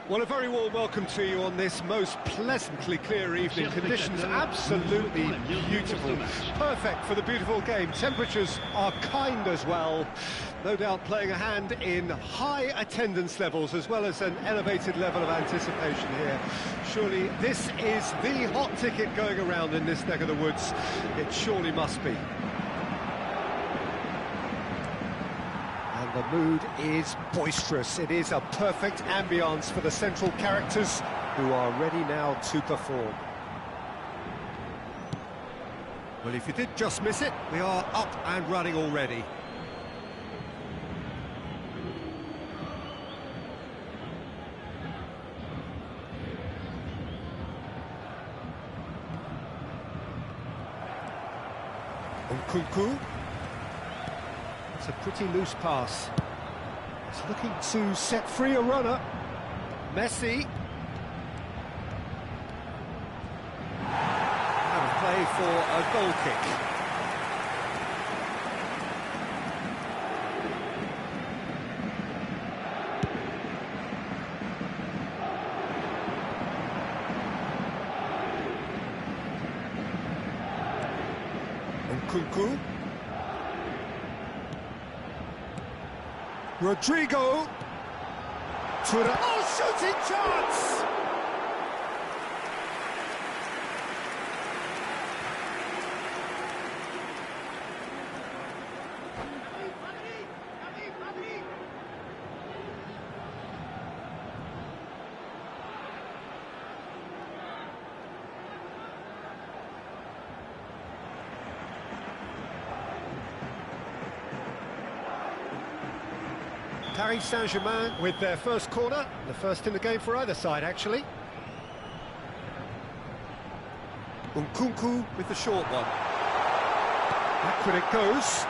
Well, a very warm welcome to you on this most pleasantly clear evening. Conditions absolutely beautiful. Perfect for the beautiful game. Temperatures are kind as well. No doubt playing a hand in high attendance levels as well as an elevated level of anticipation here. Surely this is the hot ticket going around in this neck of the woods. It surely must be. The mood is boisterous. It is a perfect ambience for the central characters who are ready now to perform. Well, if you did just miss it, we are up and running already. Nkunku. It's a pretty loose pass. He's looking to set free a runner. Messi. Out of play for a goal kick. Nkunku. Rodrigo to the shooting chance! Paris Saint-Germain with their first corner, the first in the game for either side, actually. Nkunku with the short one. Backward it goes.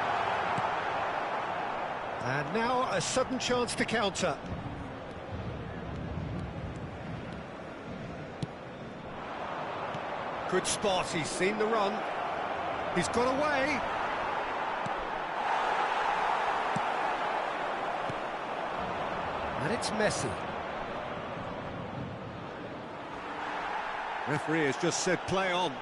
And now a sudden chance to counter. Good spot, he's seen the run. He's got away. And it's Messi. Referee has just said play on.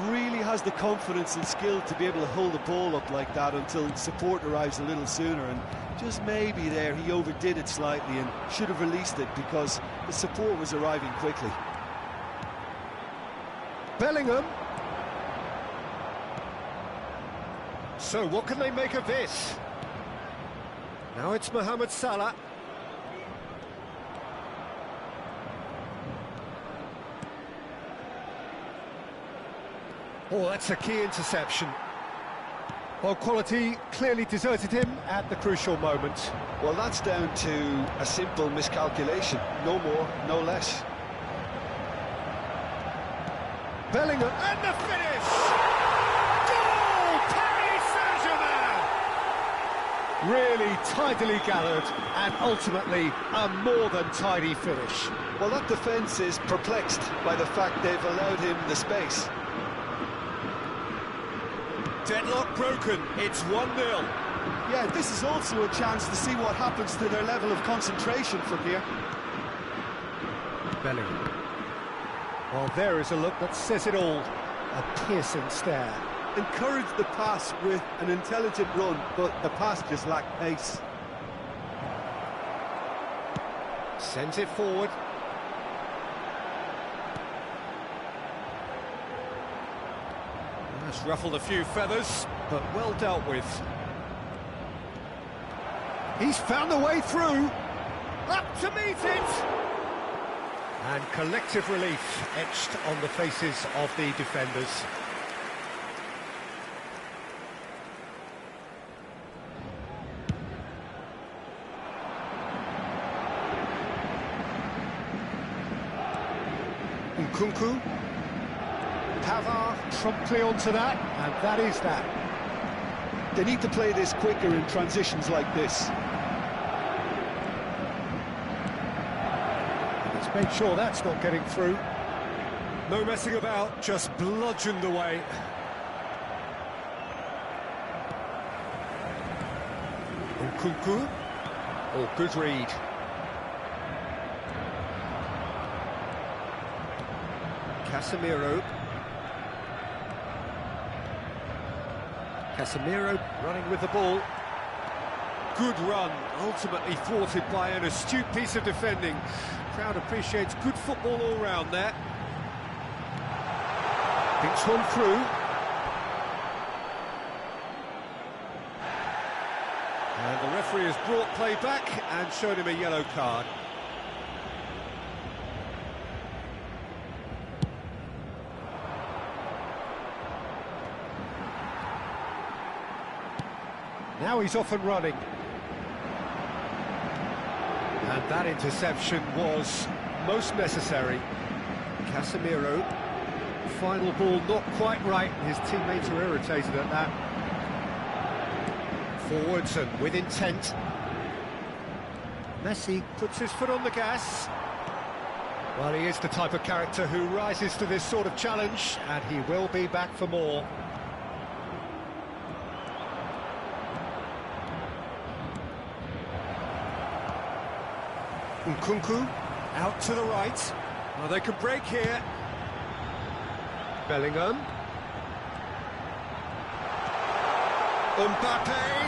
Really has the confidence and skill to be able to hold the ball up like that until support arrives a little sooner, and just maybe there he overdid it slightly and should have released it because the support was arriving quickly. Bellingham. So what can they make of this? Now it's Mohamed Salah. Oh, that's a key interception. Well, quality clearly deserted him at the crucial moment. Well, that's down to a simple miscalculation. No more, no less. Bellingham, and the finish! Goal! Paris Saint-Germain! Really tidily gathered, and ultimately a more than tidy finish. Well, that defence is perplexed by the fact they've allowed him the space. Deadlock broken, it's 1-0. Yeah, this is also a chance to see what happens to their level of concentration from here. Bellingham. Well, there is a look that says it all. A piercing stare. Encouraged the pass with an intelligent run, but the pass just lacked pace. Sends it forward. That's ruffled a few feathers, but well dealt with. He's found a way through. Up to meet it! And collective relief etched on the faces of the defenders. Nkunku. Pavard promptly onto that, and that is that. They need to play this quicker in transitions like this. Let's make sure that's not getting through. No messing about, just bludgeoned away. Nkunku. Oh, good read. Casemiro. Casemiro running with the ball. Good run, ultimately thwarted by an astute piece of defending. Crowd appreciates good football all round there. Thinks one through. And the referee has brought play back and showed him a yellow card. Now he's off and running. And that interception was most necessary. Casemiro, final ball not quite right. His teammates were irritated at that. Forwards and with intent. Messi puts his foot on the gas. Well, he is the type of character who rises to this sort of challenge, and he will be back for more. Nkunku out to the right. Well, they could break here. Bellingham. Mbappe.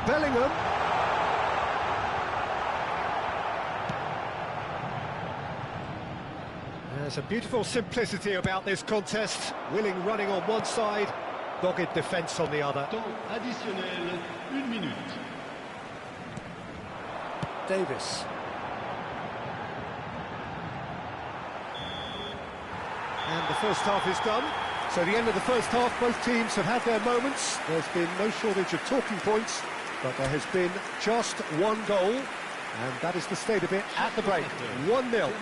Bellingham. There's a beautiful simplicity about this contest. Willing running on one side, dogged defence on the other. Temps additionnel, 1 minute. Davis. And the first half is done. So the end of the first half, both teams have had their moments. There's been no shortage of talking points, but there has been just one goal, and that is the state of it at the break. 1-0.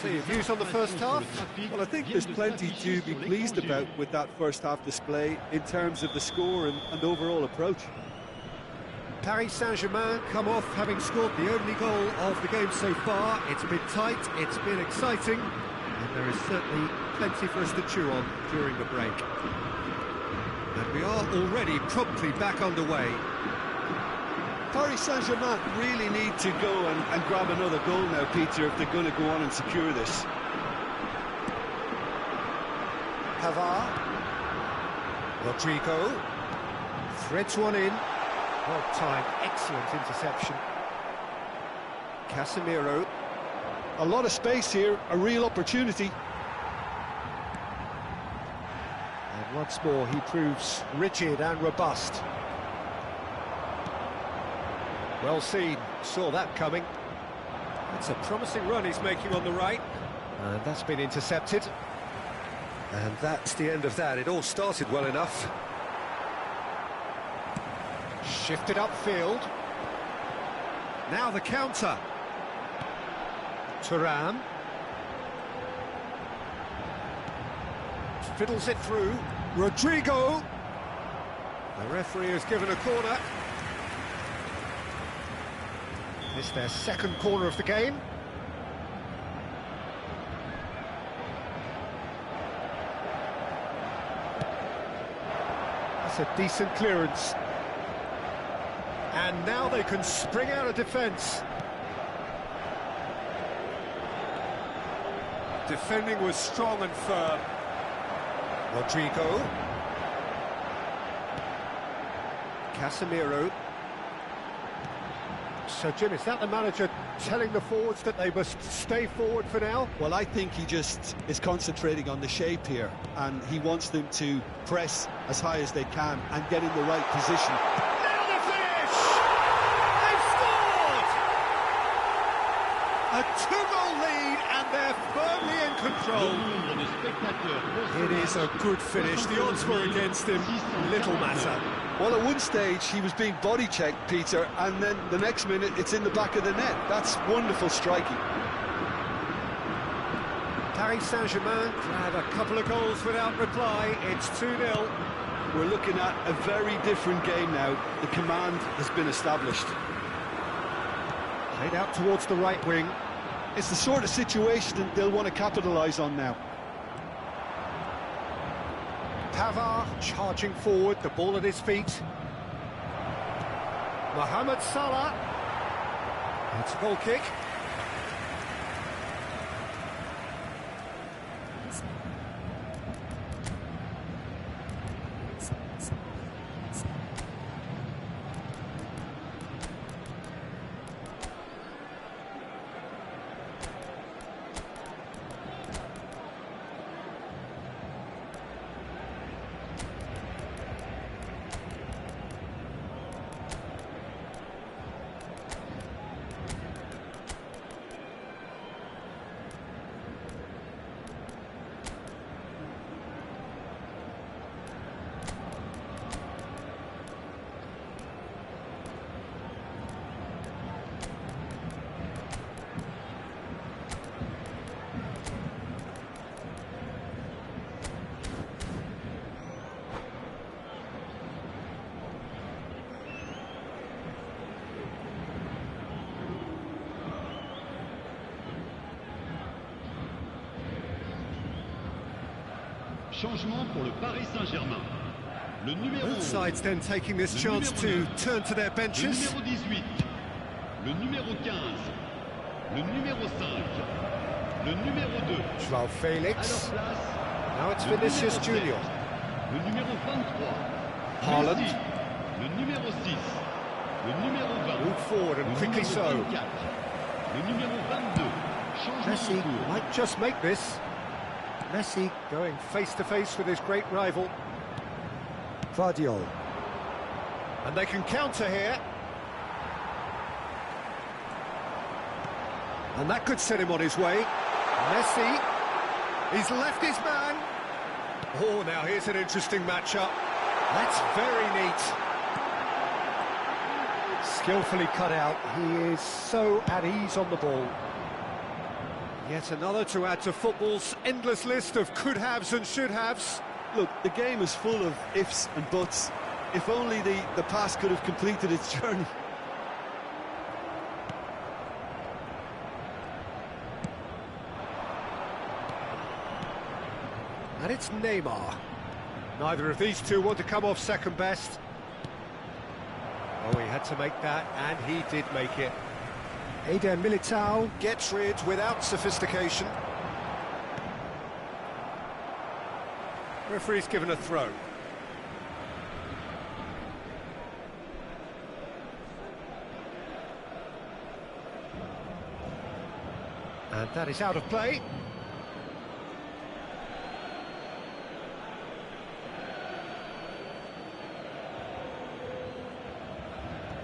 So your views on the first half? Well, I think there's plenty to be pleased about with that first half display in terms of the score and overall approach. Paris Saint-Germain come off having scored the only goal of the game so far. It's been tight, it's been exciting, and there is certainly plenty for us to chew on during the break. And we are already promptly back underway. Paris Saint-Germain really need to go and grab another goal now, Peter, if they're going to go on and secure this. Pavard. Rodrigo. Threads one in. Well timed, excellent interception. Casemiro. A lot of space here, a real opportunity. And once more he proves rigid and robust. Well seen, saw that coming. That's a promising run he's making on the right. And that's been intercepted. And that's the end of that. It all started well enough. Shifted upfield. Now the counter. Thuram. Fiddles it through. Rodrigo. The referee has given a corner. It's their second corner of the game. That's a decent clearance. And now they can spring out of defence. Defending was strong and firm. Rodrigo. Casemiro. So, Jim, is that the manager telling the forwards that they must stay forward for now? Well, I think he just is concentrating on the shape here, and he wants them to press as high as they can and get in the right position. Now the finish! They've scored! A two-goal lead, and they're firmly in control. It is a good finish. The odds were against him. Little matter. Well, at one stage he was being body checked, Peter, and then the next minute it's in the back of the net. That's wonderful striking. Paris Saint-Germain had a couple of goals without reply. It's 2-0. We're looking at a very different game now. The command has been established. Played out towards the right wing. It's the sort of situation that they'll want to capitalise on now. Pavard charging forward, the ball at his feet. Mohamed Salah. It's a goal kick. Changement pour le Paris Saint-Germain. Le numéro Both 11, sides then taking this le chance numéro to 9, turn to their le benches. numéro 18, le numéro 15, le numéro 5, le numéro 2. Joao À leur Felix. place, Now it's le Vinicius numéro 7, Junior. le numéro 23, Haaland. Messi, le numéro 6, le numéro 20, Move forward and le quickly numéro so. 24, le numéro 22. Changement Messi en cours. might just make this. Messi going face to face with his great rival. Vardiol. And they can counter here. And that could set him on his way. Messi, he's left his man. Oh, now here's an interesting matchup. That's very neat. Skillfully cut out. He is so at ease on the ball. Yet another to add to football's endless list of could-haves and should-haves. Look, the game is full of ifs and buts. If only the pass could have completed its journey. And it's Neymar. Neither of these two want to come off second best. Oh, he had to make that, and he did make it. Eder Militao gets rid without sophistication. Referee's given a throw. And that is out of play.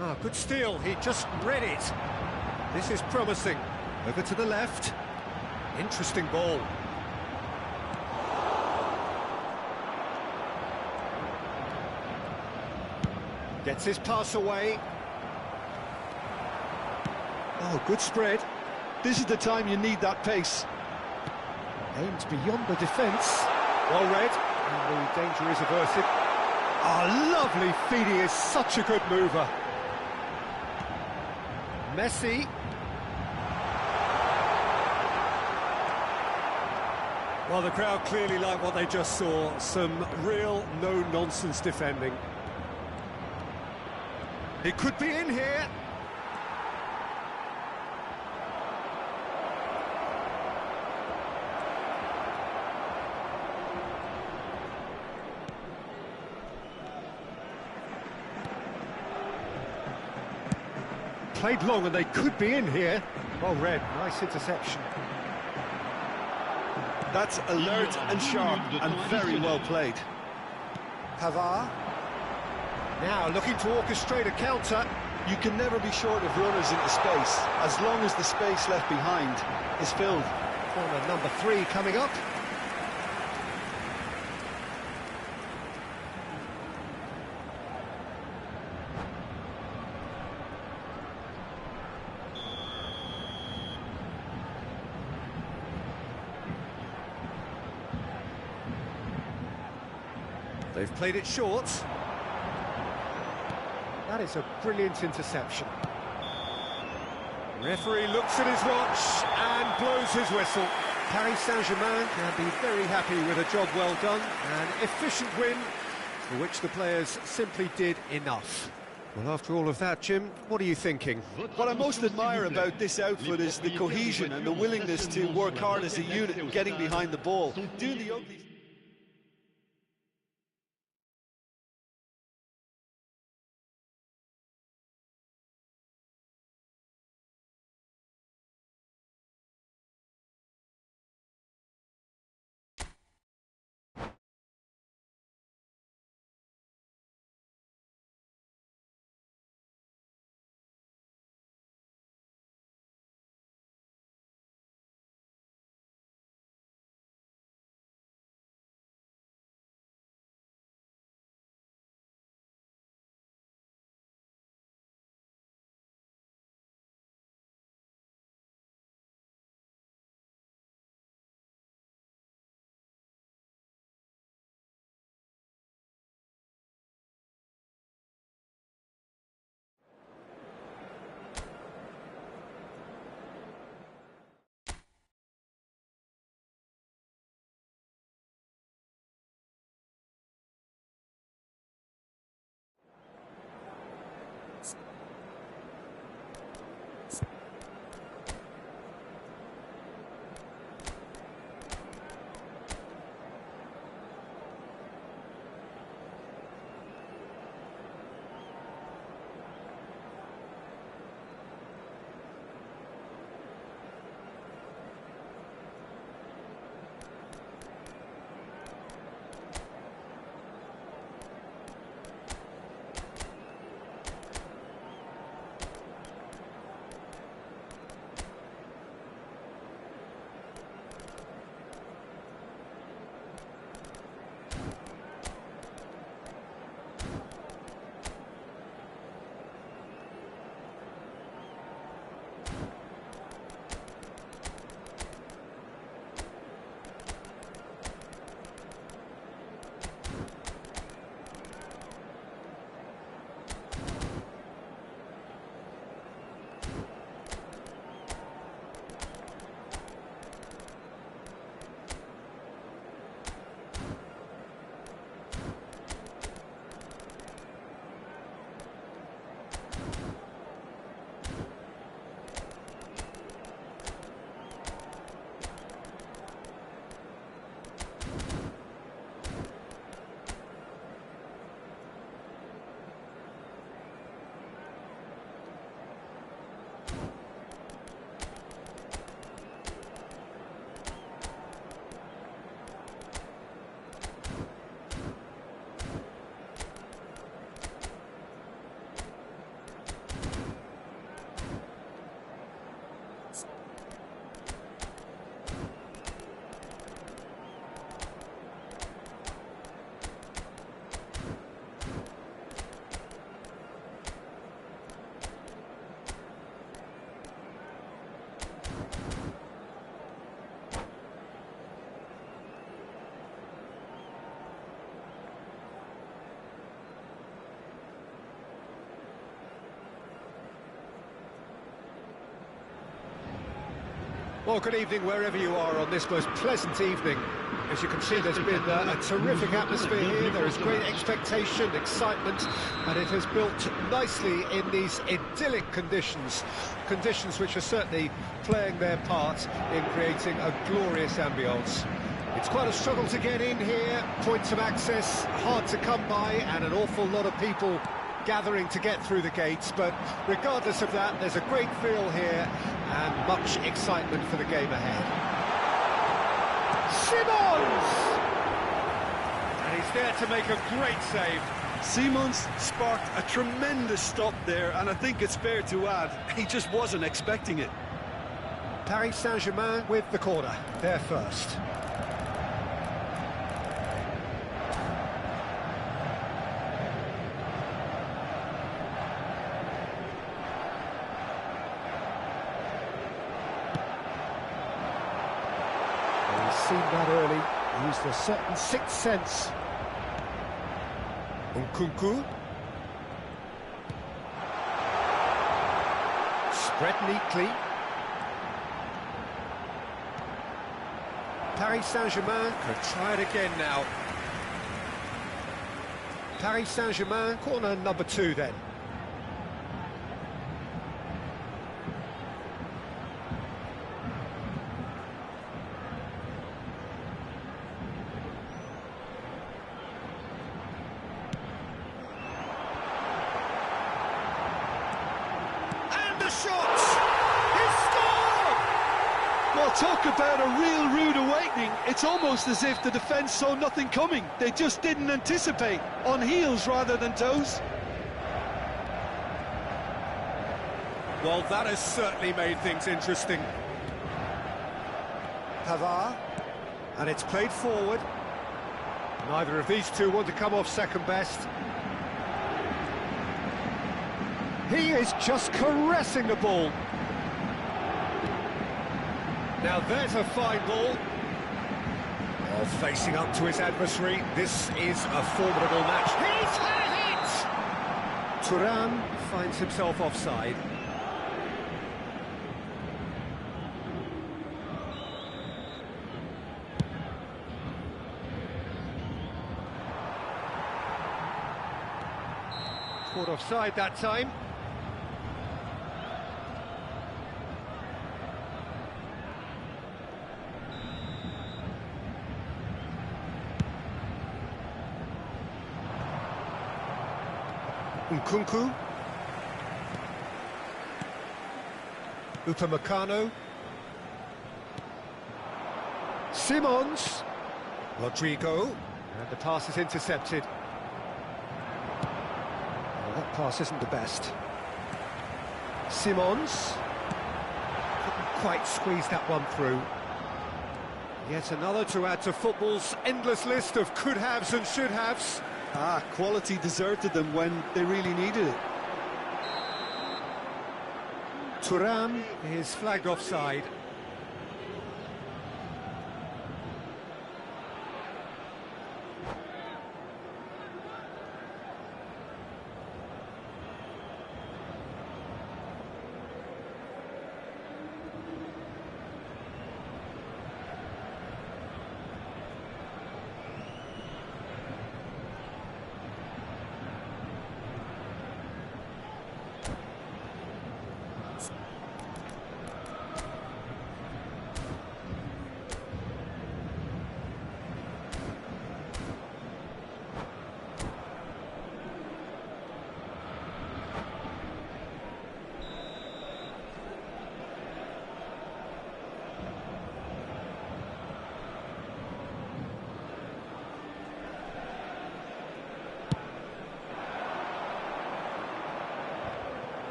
Ah, good steal, he just read it. This is promising. Over to the left. Interesting ball. Gets his pass away. Oh, good spread. This is the time you need that pace. Aimed beyond the defence. Well read. And the danger is averted. Ah, lovely feed. He is such a good mover. Messi. Well, the crowd clearly like what they just saw. Some real no-nonsense defending. It could be in here. Played long and they could be in here. Well read, nice interception. That's alert and sharp and very well played. Pavard. Now looking to orchestrate a counter. You can never be short of runners into space, as long as the space left behind is filled. Corner number 3 coming up. They've played it short. That is a brilliant interception. Referee looks at his watch and blows his whistle. Paris Saint-Germain can be very happy with a job well done. An efficient win for which the players simply did enough. Well, after all of that, Jim, what are you thinking? What I most admire about this outfit is the cohesion and the willingness to work hard as a unit, getting behind the ball, doing the ugly Well, good evening wherever you are on this most pleasant evening. As you can see, there's been a terrific atmosphere here. There is great expectation, excitement, and it has built nicely in these idyllic conditions. Conditions which are certainly playing their part in creating a glorious ambience. It's quite a struggle to get in here, points of access hard to come by, and an awful lot of people gathering to get through the gates, but regardless of that, there's a great feel here and much excitement for the game ahead. Simons! And he's there to make a great save. Simons sparked a tremendous stop there, and I think it's fair to add, he just wasn't expecting it. Paris Saint-Germain with the corner, they're first. Seen that early, used a certain sixth sense. Nkunku. Spread neatly. Paris Saint-Germain could try it again now. Paris Saint-Germain, corner number 2 then. Shot! He scored! Well, talk about a real rude awakening. It's almost as if the defence saw nothing coming. They just didn't anticipate, on heels rather than toes. Well, that has certainly made things interesting. Pavard, and it's played forward. Neither of these two want to come off second best. He is just caressing the ball. Now there's a fine ball. Oh, facing up to his adversary. This is a formidable match. He's had it! Thuram finds himself offside. Caught offside that time. Nkunku. Upamecano. Simons. Rodrigo. And the pass is intercepted. Well, that pass isn't the best. Simons. Couldn't quite squeeze that one through. Yet another to add to football's endless list of could-haves and should-haves. Quality deserted them when they really needed it. Thuram is flagged offside.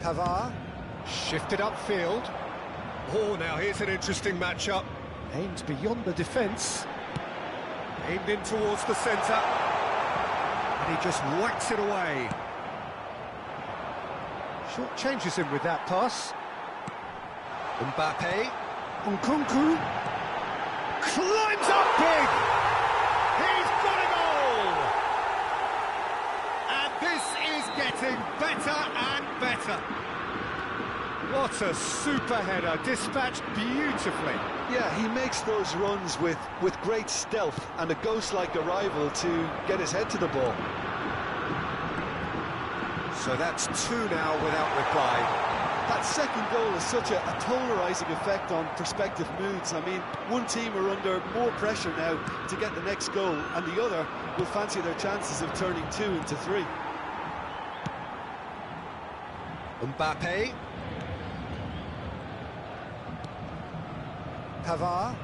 Pavard, shifted upfield. Oh, now here's an interesting matchup. Aimed beyond the defence. Aimed in towards the centre. And he just whacks it away. Short changes him with that pass. Mbappe. Nkunku. Climbs up big! He's got a goal! And this is getting better and better. What a super header, dispatched beautifully. Yeah, he makes those runs with great stealth and a ghost-like arrival to get his head to the ball. So that's 2 now without reply. That second goal has such a polarising effect on prospective moods. I mean, one team are under more pressure now to get the next goal, and the other will fancy their chances of turning 2 into 3. Mbappe. Pavard.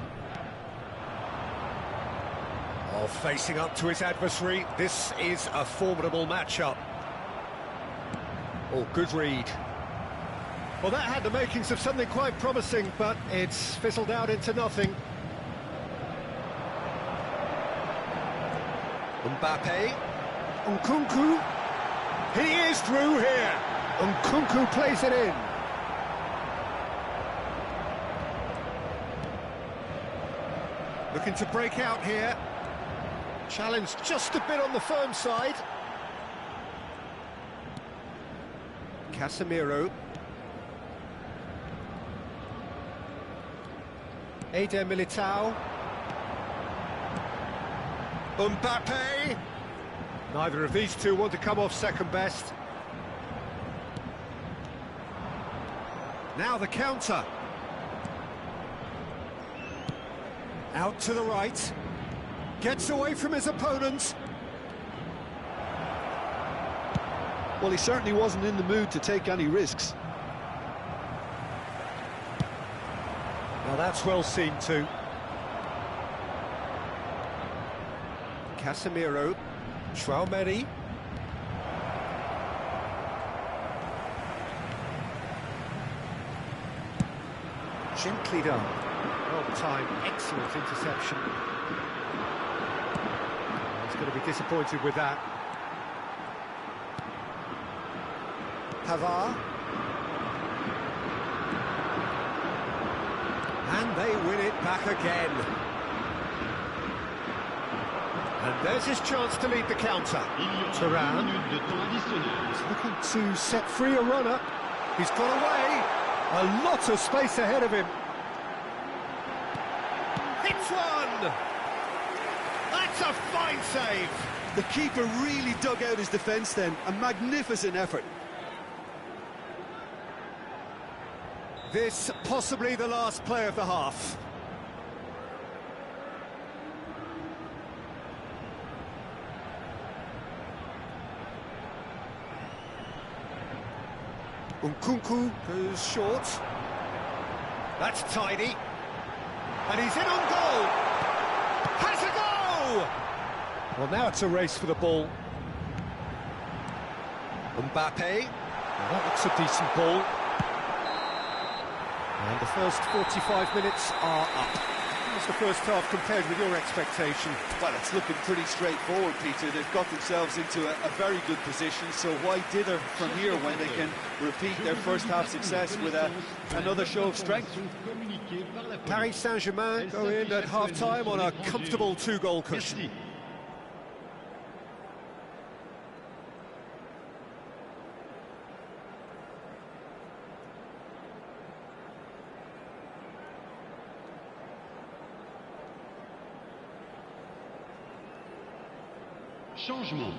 Oh, facing up to his adversary. This is a formidable matchup. Oh, good read. Well, that had the makings of something quite promising, but it's fizzled out into nothing. Mbappe. Nkunku. He is through here. Nkunku plays it in. Looking to break out here. Challenge just a bit on the firm side. Casemiro. Eder Militao. Mbappe. Neither of these two want to come off second best. Now the counter. Out to the right. Gets away from his opponent. Well, he certainly wasn't in the mood to take any risks. Now that's well seen too. Casemiro. Traoré. Gently done. Well timed, excellent interception. He's going to be disappointed with that. Pavard. And they win it back again. And there's his chance to lead the counter. Turan. He's looking to set free a runner. He's got away. A lot of space ahead of him. Hits one! That's a fine save. The keeper really dug out his defence then. A magnificent effort. This possibly the last play of the half. Nkunku goes short. That's tidy. And he's in on goal. Has a go! Well, now it's a race for the ball. Mbappe. Well, that looks a decent ball. And the first 45 minutes are up. How's the first half compared with your expectation? Well, it's looking pretty straightforward, Peter. They've got themselves into a very good position, so why dither from here when they can repeat their first half success with another show of strength? Paris Saint-Germain go in at half-time on a comfortable 2-goal cushion. Changement.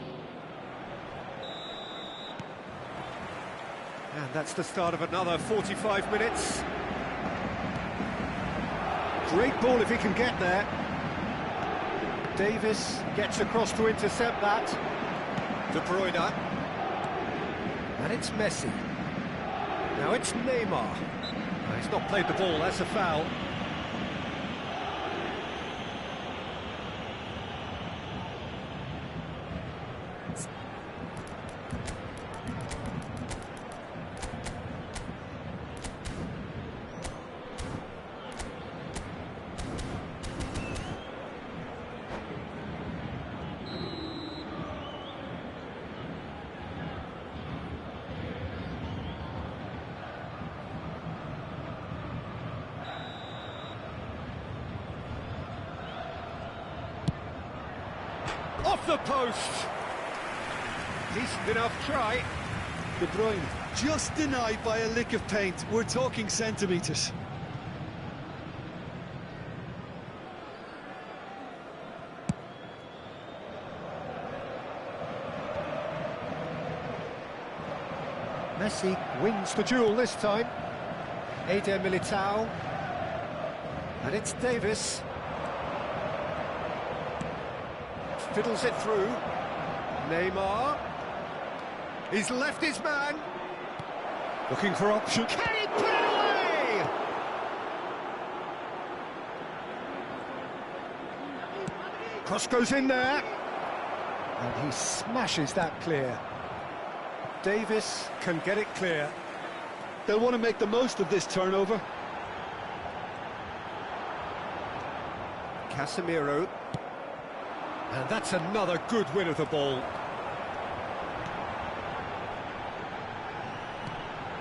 And that's the start of another 45 minutes. Great ball if he can get there. Davis gets across to intercept that. De Bruyne. And it's Messi. Now it's Neymar. No, he's not played the ball, that's a foul. Off the post. Decent enough try. De Bruyne. Just denied by a lick of paint. We're talking centimetres. Messi wins the duel this time. Eder Militao. And it's Davis. Fiddles it through. Neymar. He's left his man. Looking for option. Can he put it away? Cross goes in there. And he smashes that clear. Davis can get it clear. They'll want to make the most of this turnover. Casemiro. And that's another good win of the ball.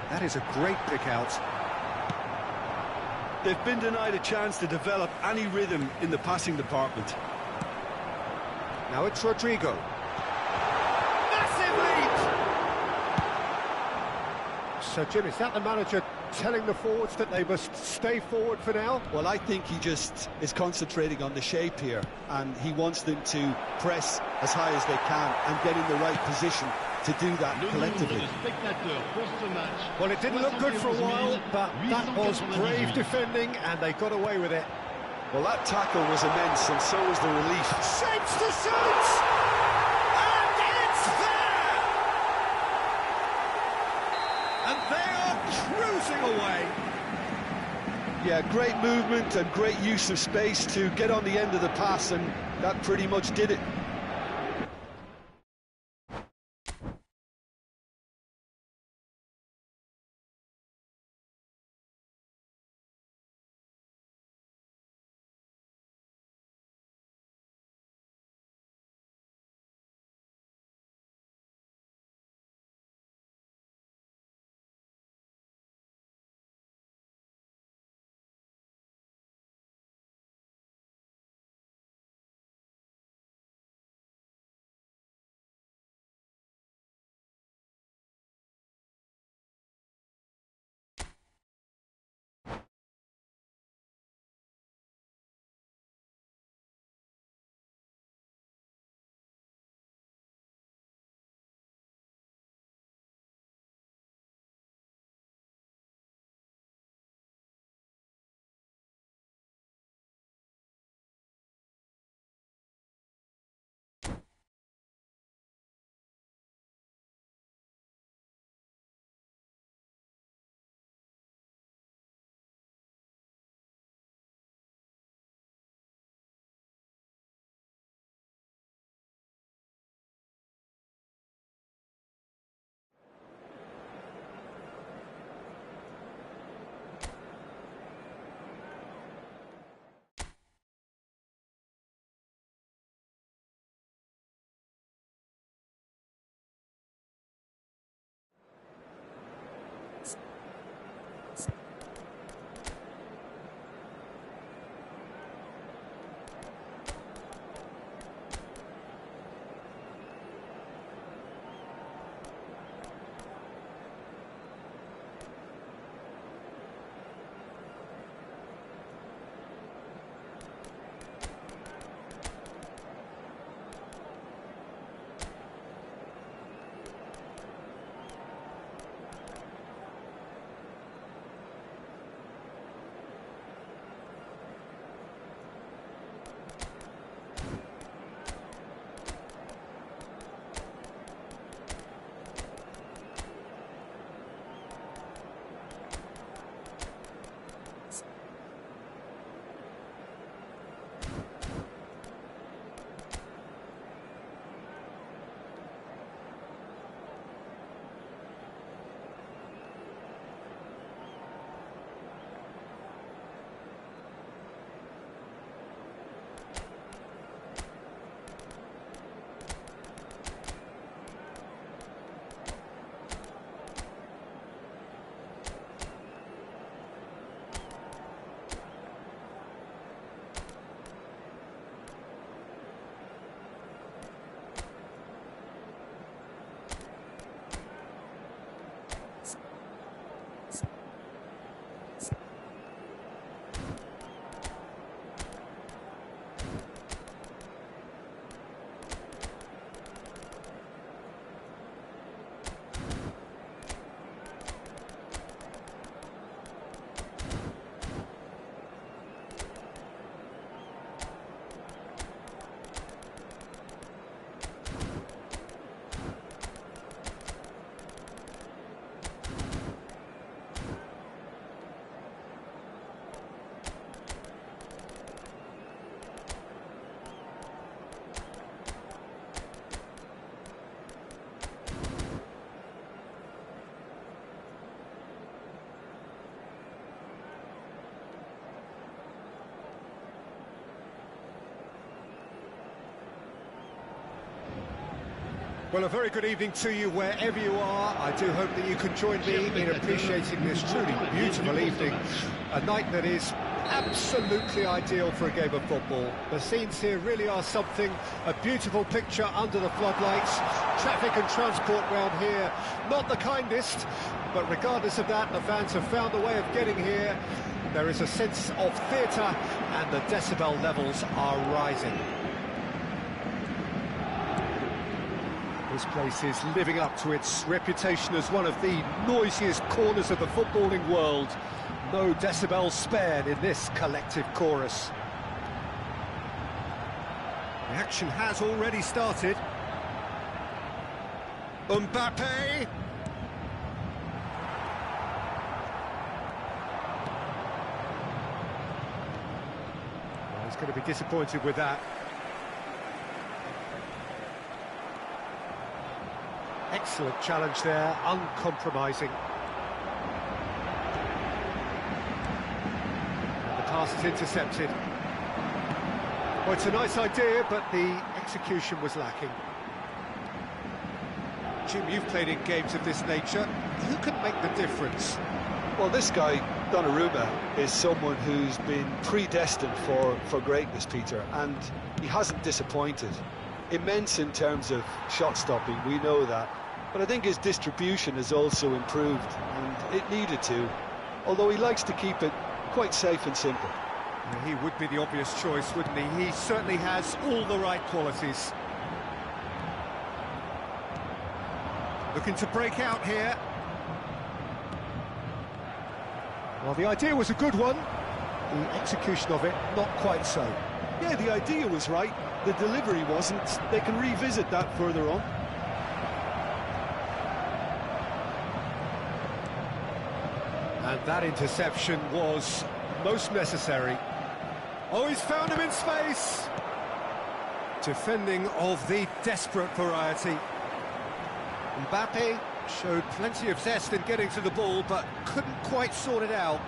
That is a great pick out. They've been denied a chance to develop any rhythm in the passing department. Now it's Rodrigo. Massive lead! So, Jim, is that the manager telling the forwards that they must stay forward for now? Well, I think he just is concentrating on the shape here, and he wants them to press as high as they can and get in the right position to do that collectively. Well, it didn't look good for a while, but that was brave defending, and they got away with it. Well, that tackle was immense, and so was the relief. Shapes to shoot! And it's there! And they are cruising away. Yeah, great movement and great use of space to get on the end of the pass, and that pretty much did it. Well, a very good evening to you wherever you are. I do hope that you can join me in appreciating this truly beautiful evening. A night that is absolutely ideal for a game of football. The scenes here really are something. A beautiful picture under the floodlights. Traffic and transport round here, not the kindest. But regardless of that, the fans have found a way of getting here. There is a sense of theatre and the decibel levels are rising. This place is living up to its reputation as one of the noisiest corners of the footballing world. No decibels spared in this collective chorus. The action has already started. Mbappe! Well, he's going to be disappointed with that. Excellent challenge there, uncompromising. And the pass is intercepted. Well, it's a nice idea, but the execution was lacking. Jim, you've played in games of this nature. Who can make the difference? Well, this guy, Donnarumma, is someone who's been predestined for greatness, Peter, and he hasn't disappointed. Immense in terms of shot stopping, we know that. But I think his distribution has also improved, and it needed to, although he likes to keep it quite safe and simple. Yeah, he would be the obvious choice, wouldn't he? He certainly has all the right qualities. Looking to break out here. Well, the idea was a good one. The execution of it, not quite so. Yeah, the idea was right. The delivery wasn't. They can revisit that further on. And that interception was most necessary. Oh, he's found him in space! Defending of the desperate variety. Mbappe showed plenty of zest in getting to the ball, but couldn't quite sort it out.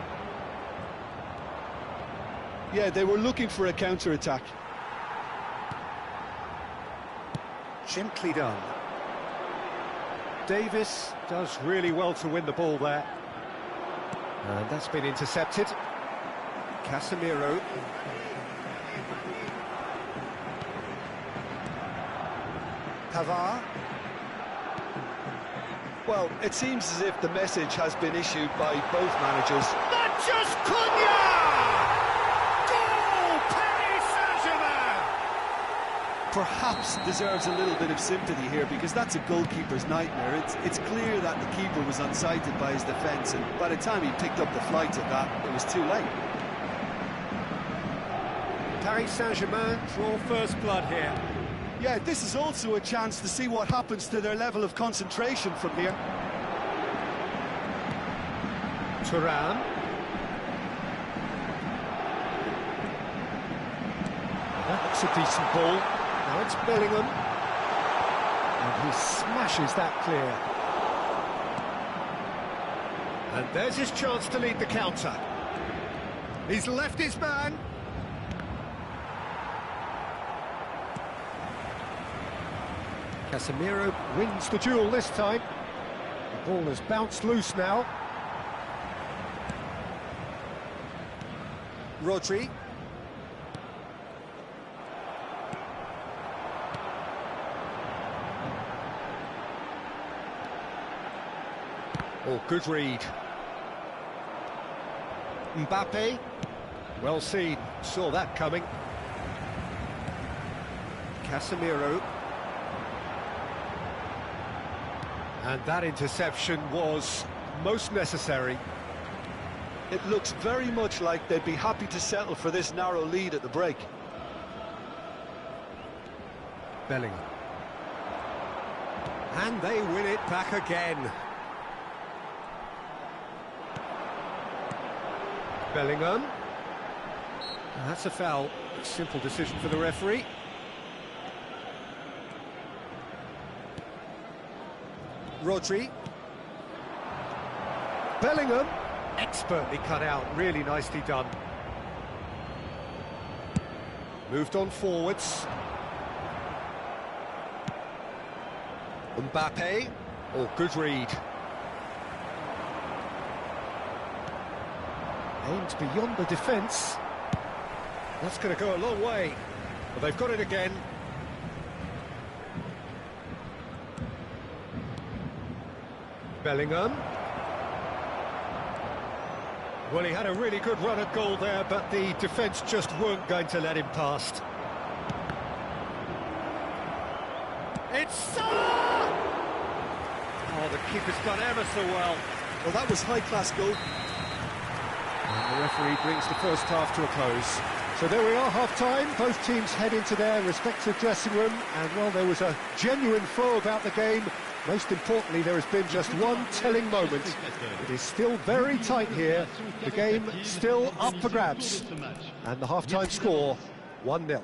Yeah, they were looking for a counter-attack. Gently done. Davis does really well to win the ball there. And that's been intercepted. Casemiro. Pavard. Well, it seems as if the message has been issued by both managers. Not just Cunha! Goal! Paris Saint-Germain! Perhaps deserves a little bit of sympathy here, because that's a goalkeeper's nightmare. It's clear that the keeper was unsighted by his defence, and by the time he picked up the flight of that, it was too late. Paris Saint-Germain draw first blood here. Yeah, this is also a chance to see what happens to their level of concentration from here. Thuram. That looks a decent ball. Now it's Bellingham. And he smashes that clear. And there's his chance to lead the counter. He's left his man. Casemiro wins the duel this time. The ball has bounced loose now. Rodri. Oh, good read. Mbappe. Well seen. Saw that coming. Casemiro. And that interception was most necessary. It looks very much like they'd be happy to settle for this narrow lead at the break. Bellingham. And they win it back again. Bellingham. And that's a foul. Simple decision for the referee. Rodri. Bellingham. Expertly cut out, really nicely done. Moved on forwards. Mbappe. Oh, good read. Aimed beyond the defence. That's going to go a long way. But they've got it again. Bellingham. Well, he had a really good run at goal there, but the defence just weren't going to let him past. It's Salah! Oh, the keeper's done ever so well. Well, that was high-class goal. And the referee brings the first half to a close. So there we are, half-time. Both teams head into their respective dressing room, and while there was a genuine flow about the game, most importantly, there has been just one telling moment. It is still very tight here. The game still up for grabs. And the half-time score, 1-0.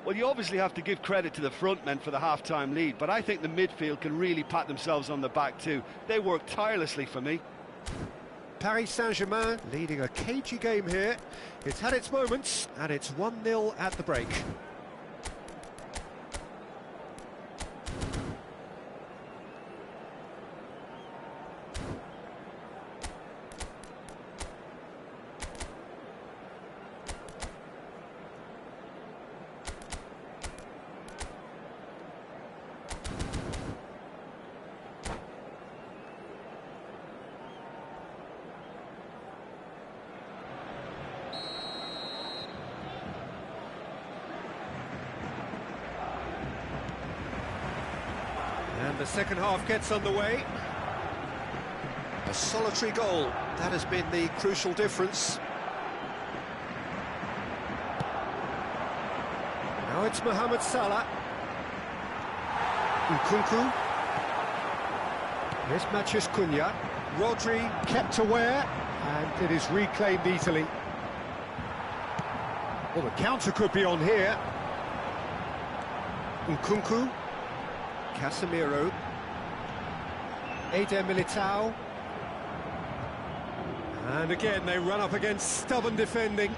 Well, you obviously have to give credit to the front men for the half-time lead, but I think the midfield can really pat themselves on the back too. They work tirelessly for me. Paris Saint-Germain leading a cagey game here. It's had its moments, and it's 1-0 at the break. And the second half gets underway. A solitary goal, that has been the crucial difference. Now it's Mohamed Salah. Nkunku. Here's Mathias Cunha. Rodri kept aware, and it is reclaimed easily. Well, the counter could be on here. Nkunku. Casemiro. Eder Militao. And again, they run up against stubborn defending.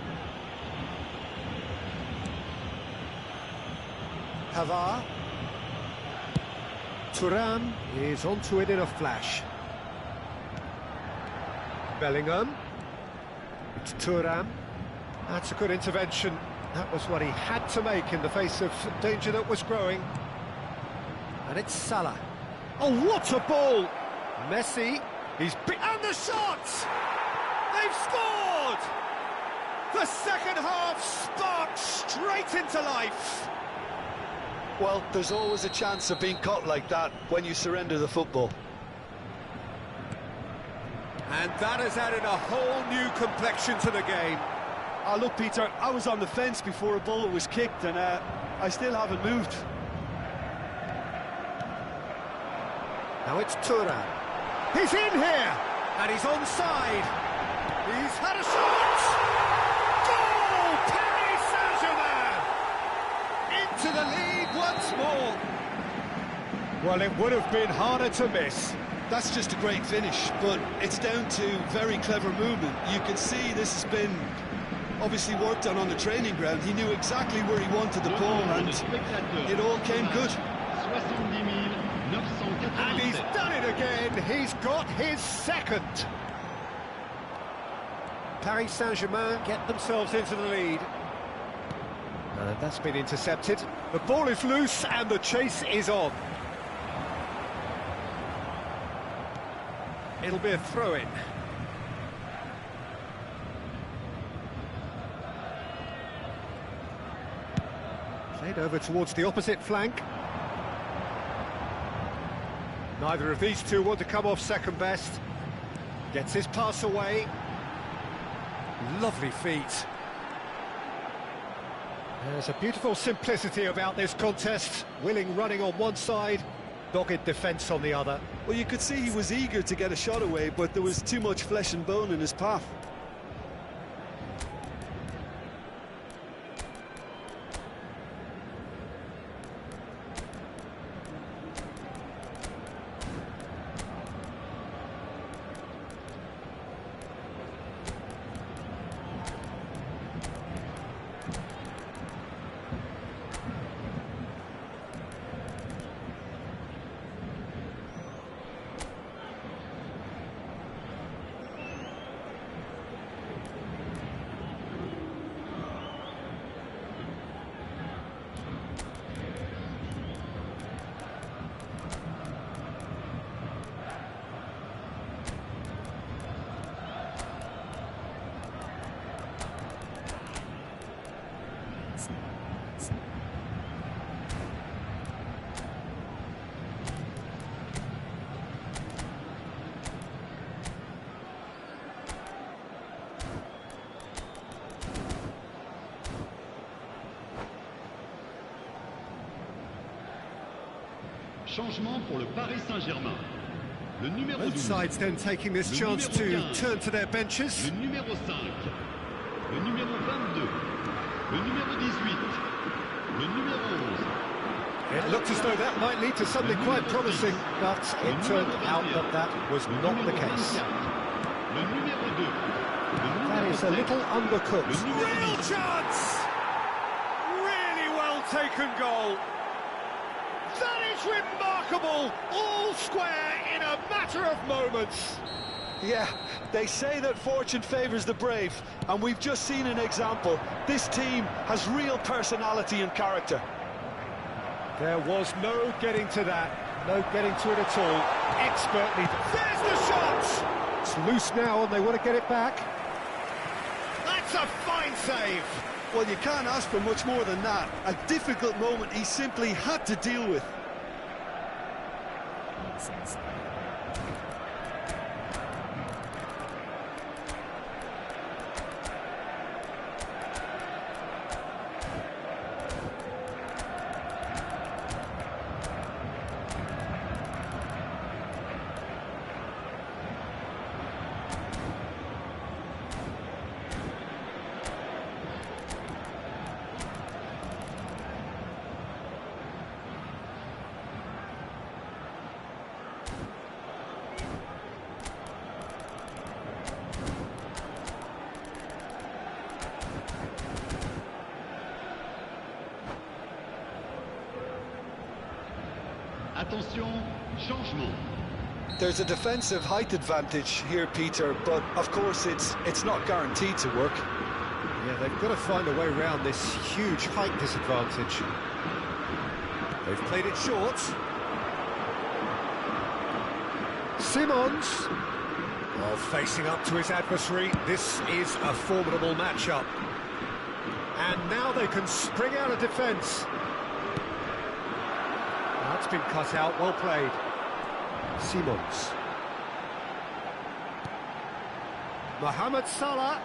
Pavard. Thuram is onto it in a flash. Bellingham. It's Thuram. That's a good intervention. That was what he had to make in the face of danger that was growing. And it's Salah. Oh, what a ball! Messi, and the shot! They've scored! The second half sparked straight into life. Well, there's always a chance of being caught like that when you surrender the football. And that has added a whole new complexion to the game. Oh, look, Peter, I was on the fence before a ball was kicked, and I still haven't moved. Now it's Thuram. He's in here, and he's onside. He's had a shot! Goal! Paris Saint-Germain! Into the lead once more. Well, it would have been harder to miss. That's just a great finish, but it's down to very clever movement. You can see this has been obviously worked on the training ground. He knew exactly where he wanted the ball, and it all came good. And he's done it again. He's got his second. Paris Saint-Germain get themselves into the lead. And that's been intercepted. The ball is loose and the chase is on. It'll be a throw-in. Played over towards the opposite flank. Neither of these two want to come off second best. Gets his pass away. Lovely feet. There's a beautiful simplicity about this contest. Willing running on one side, dogged defence on the other. Well, you could see he was eager to get a shot away, but there was too much flesh and bone in his path. Changement pour le Paris Saint-Germain. Le numéro 12. Both sides then taking this chance to turn to their benches. Le numéro 5. Le numéro 22. Le numéro 18. Le numéro 11. It looked as though that might lead to something quite promising, but it turned out that that was not the case. Le numéro 2. That is a little undercooked. Real chance! Really well taken goal. That is remarkable! All square in a matter of moments. Yeah, they say that fortune favours the brave, and we've just seen an example. This team has real personality and character. There was no getting to that, no getting to it at all. Expertly. There's the shot! It's loose now and they want to get it back. That's a fine save! Well, you can't ask for much more than that. A difficult moment he simply had to deal with. Attention, changement. There's a defensive height advantage here, Peter, but of course it's not guaranteed to work. Yeah, they've got to find a way around this huge height disadvantage. They've played it short. Simons. Well, facing up to his adversary, this is a formidable matchup. And now they can spring out of defence. That's been cut out, well played. Simons. Mohamed Salah.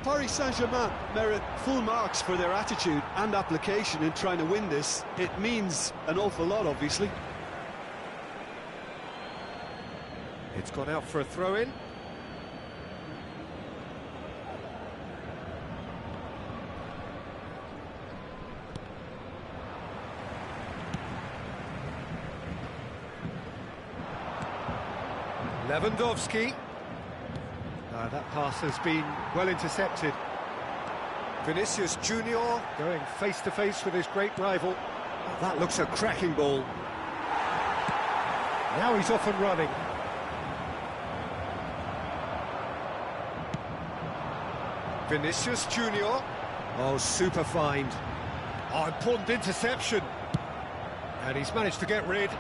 Paris Saint-Germain merit full marks for their attitude and application in trying to win this. It means an awful lot, obviously. It's gone out for a throw-in. Lewandowski. That pass has been well intercepted. Vinicius Junior going face-to-face with his great rival. Oh, that looks a cracking ball. Now he's off and running. Vinicius Junior. Oh, super find. Oh, important interception. And he's managed to get rid.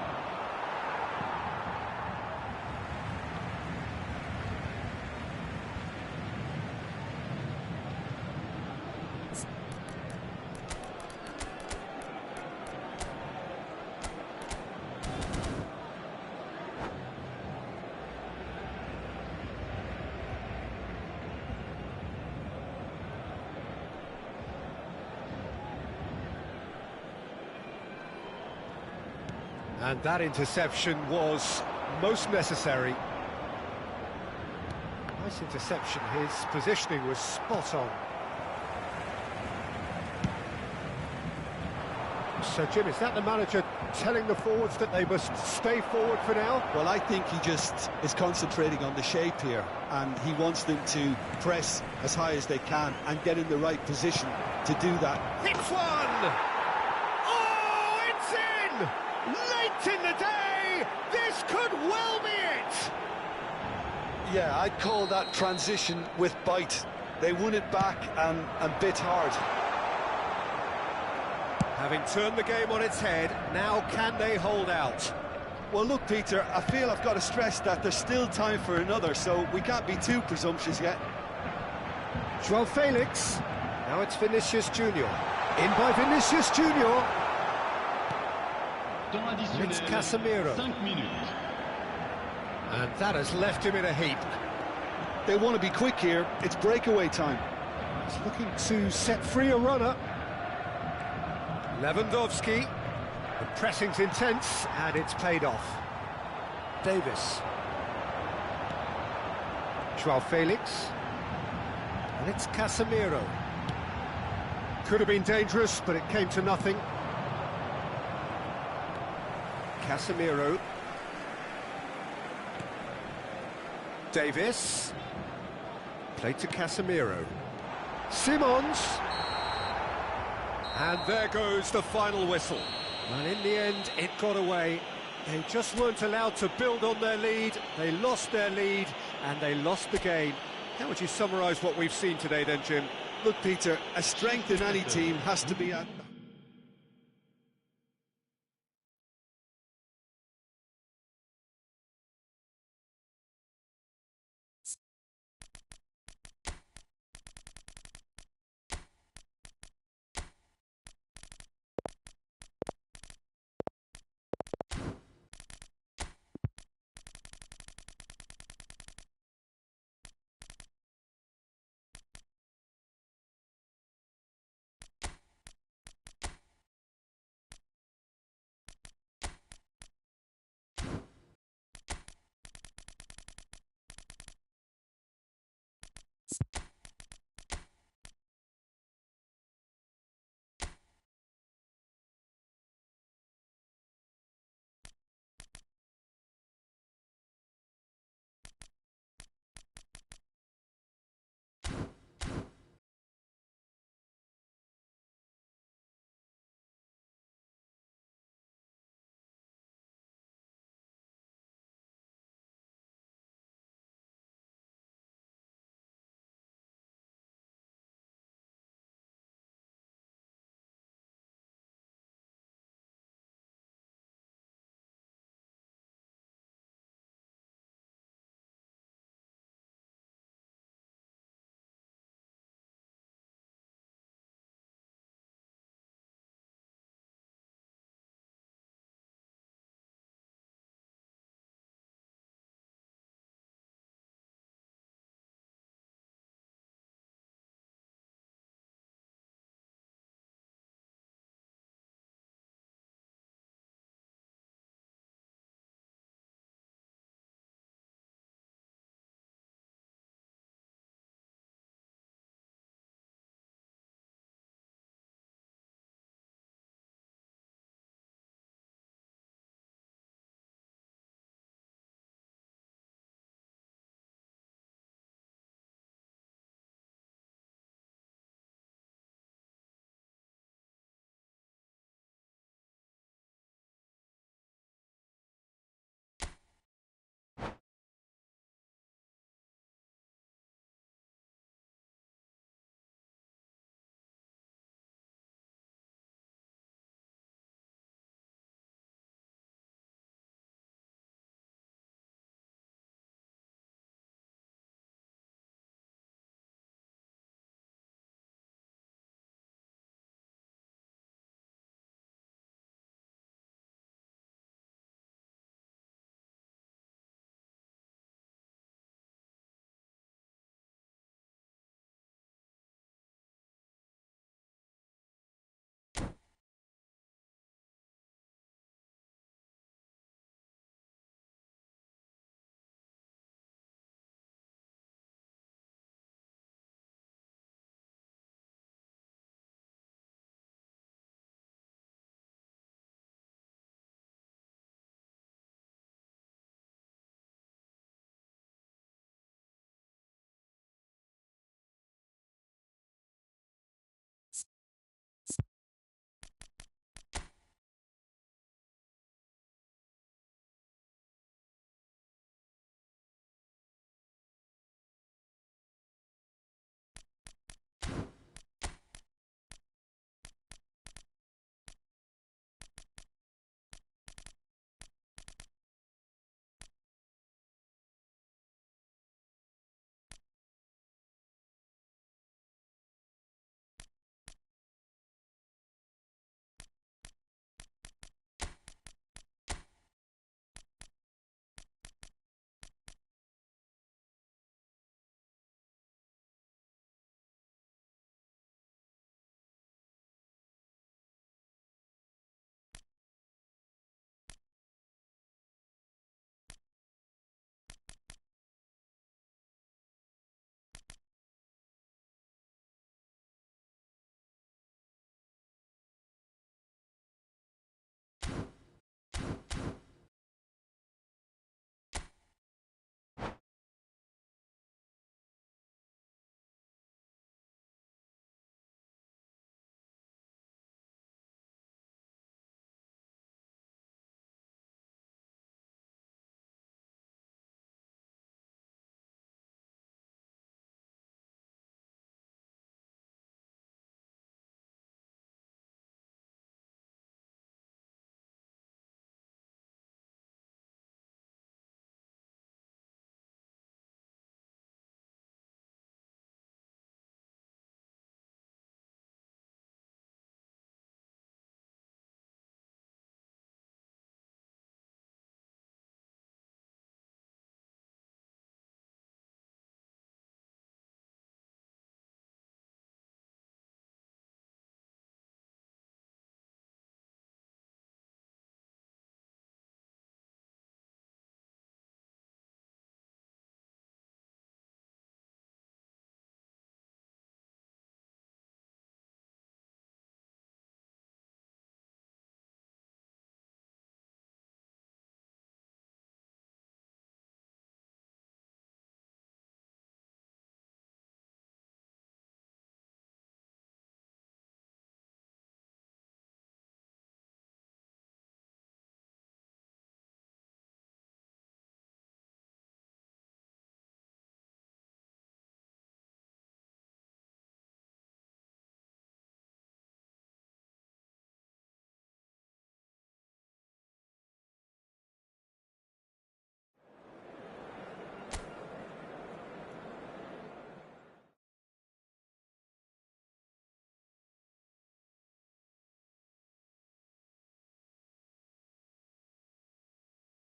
And that interception was most necessary. Nice interception, his positioning was spot on. So, Jim, is that the manager telling the forwards that they must stay forward for now? Well, I think he just is concentrating on the shape here, and he wants them to press as high as they can and get in the right position to do that. Hits one! Oh, it's in! Late in the day, this could well be it! Yeah, I'd call that transition with bite. They won it back and bit hard. Having turned the game on its head, now can they hold out? Well, look, Peter, I feel I've got to stress that there's still time for another, so we can't be too presumptuous yet. João Felix. Now it's Vinicius Junior. In by Vinicius Junior. It's Casemiro. 5 minutes. And that has left him in a heap. They want to be quick here. It's breakaway time. He's looking to set free a runner. Lewandowski. The pressing's intense, and it's paid off. Davis. Joao Felix. And it's Casemiro. Could have been dangerous, but it came to nothing. Casemiro. Davis. Played to Casemiro. Simons. And there goes the final whistle. And in the end, it got away. They just weren't allowed to build on their lead. They lost their lead, and they lost the game. How would you summarise what we've seen today then, Jim? Look, Peter, a strength in any team has to be at...